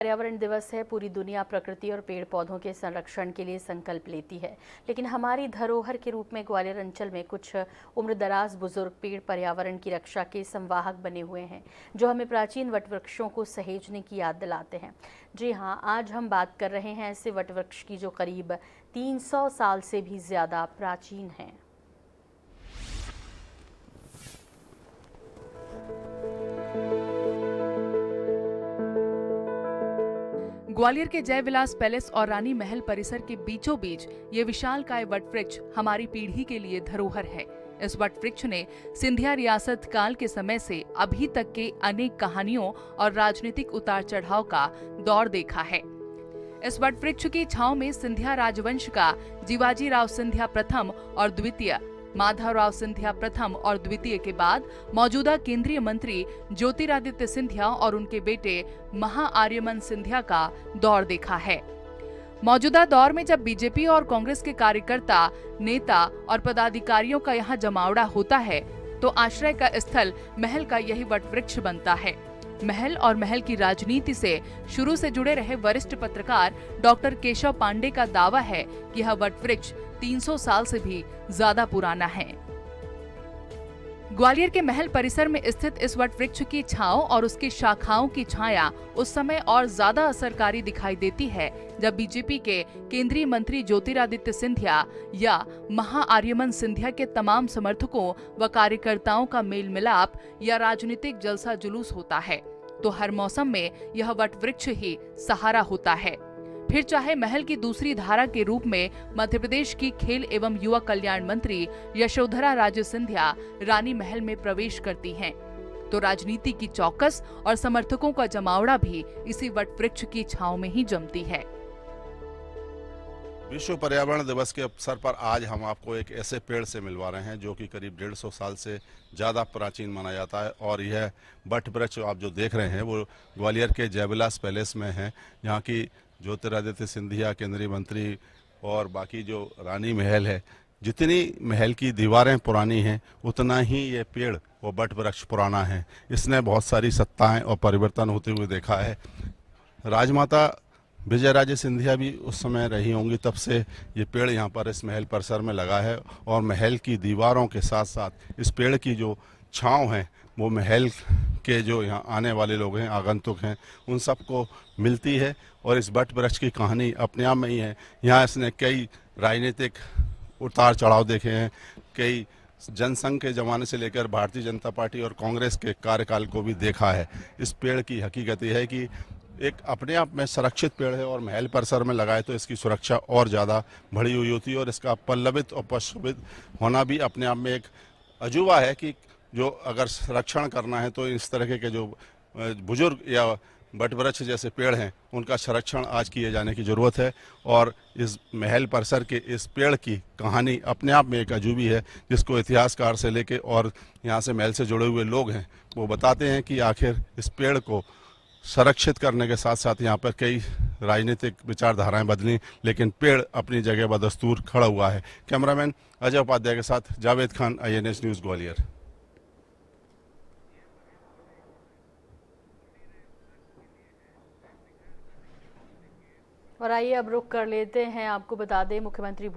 पर्यावरण दिवस है। पूरी दुनिया प्रकृति और पेड़ पौधों के संरक्षण के लिए संकल्प लेती है, लेकिन हमारी धरोहर के रूप में ग्वालियर अंचल में कुछ उम्रदराज बुजुर्ग पेड़ पर्यावरण की रक्षा के संवाहक बने हुए हैं, जो हमें प्राचीन वटवृक्षों को सहेजने की याद दिलाते हैं। जी हाँ, आज हम बात कर रहे हैं ऐसे वटवृक्ष की जो करीब 300 साल से भी ज्यादा प्राचीन हैं। ग्वालियर के जय विलास पैलेस और रानी महल परिसर के बीचों बीच ये विशालकाय वटवृक्ष हमारी पीढ़ी के लिए धरोहर है। इस वटवृक्ष ने सिंधिया रियासत काल के समय से अभी तक के अनेक कहानियों और राजनीतिक उतार चढ़ाव का दौर देखा है। इस वटवृक्ष की छांव में सिंधिया राजवंश का जीवाजी राव सिंधिया प्रथम और द्वितीय, माधवराव सिंधिया प्रथम और द्वितीय के बाद मौजूदा केंद्रीय मंत्री ज्योतिरादित्य सिंधिया और उनके बेटे महाआर्यमन सिंधिया का दौर देखा है। मौजूदा दौर में जब बीजेपी और कांग्रेस के कार्यकर्ता, नेता और पदाधिकारियों का यहाँ जमावड़ा होता है, तो आश्रय का स्थल महल का यही वटवृक्ष बनता है। महल और महल की राजनीति से शुरू से जुड़े रहे वरिष्ठ पत्रकार डॉक्टर केशव पांडे का दावा है कि यह वटवृक्ष 300 साल से भी ज्यादा पुराना है। ग्वालियर के महल परिसर में स्थित इस वटवृक्ष की छांव और उसकी शाखाओं की छाया उस समय और ज्यादा असरकारी दिखाई देती है जब बीजेपी के केंद्रीय मंत्री ज्योतिरादित्य सिंधिया या महाआर्यमन सिंधिया के तमाम समर्थकों व कार्यकर्ताओं का मेल मिलाप या राजनीतिक जलसा जुलूस होता है, तो हर मौसम में यह वटवृक्ष ही सहारा होता है। फिर चाहे महल की दूसरी धारा के रूप में मध्य प्रदेश की खेल एवं युवा कल्याण मंत्री यशोधरा राजे सिंधिया रानी महल में प्रवेश करती हैं, तो राजनीति की चौकस और समर्थकों का जमावड़ा भी इसी वटवृक्ष की छांव में ही जमती है। विश्व पर्यावरण दिवस के अवसर पर आज हम आपको एक ऐसे पेड़ से मिलवा रहे हैं जो कि करीब 150 साल से ज़्यादा प्राचीन माना जाता है। और यह वट वृक्ष आप जो देख रहे हैं वो ग्वालियर के जयविलास पैलेस में है। यहाँ की ज्योतिरादित्य सिंधिया केंद्रीय मंत्री और बाकी जो रानी महल है, जितनी महल की दीवारें पुरानी हैं उतना ही ये पेड़ वो वट वृक्ष पुराना है। इसने बहुत सारी सत्ताएँ और परिवर्तन होते हुए देखा है। राजमाता विजय राजे सिंधिया भी उस समय रही होंगी, तब से ये पेड़ यहाँ पर इस महल परिसर में लगा है। और महल की दीवारों के साथ साथ इस पेड़ की जो छांव है वो महल के जो यहाँ आने वाले लोग हैं, आगंतुक हैं, उन सबको मिलती है। और इस वट वृक्ष की कहानी अपने आप में ही है। यहाँ इसने कई राजनीतिक उतार चढ़ाव देखे हैं, कई जनसंघ के ज़माने से लेकर भारतीय जनता पार्टी और कांग्रेस के कार्यकाल को भी देखा है। इस पेड़ की हकीकत यह है कि एक अपने आप में संरक्षित पेड़ है और महल परिसर में लगाए तो इसकी सुरक्षा और ज़्यादा बढ़ी हुई होती है। और इसका पल्लवित और पुष्पित होना भी अपने आप में एक अजूबा है कि जो अगर संरक्षण करना है तो इस तरह के जो बुजुर्ग या वटवृक्ष जैसे पेड़ हैं उनका संरक्षण आज किए जाने की ज़रूरत है। और इस महल परिसर के इस पेड़ की कहानी अपने आप में एक अजूबी है, जिसको इतिहासकार से लेके और यहाँ से महल से जुड़े हुए लोग हैं वो बताते हैं कि आखिर इस पेड़ को संरक्षित करने के साथ साथ यहाँ पर कई राजनीतिक विचारधाराएं बदली, लेकिन पेड़ अपनी जगह बदस्तूर खड़ा हुआ है। कैमरामैन अजय उपाध्याय के साथ जावेद खान, INS न्यूज़ ग्वालियर। और आइए अब रुक कर लेते हैं, आपको बता दें मुख्यमंत्री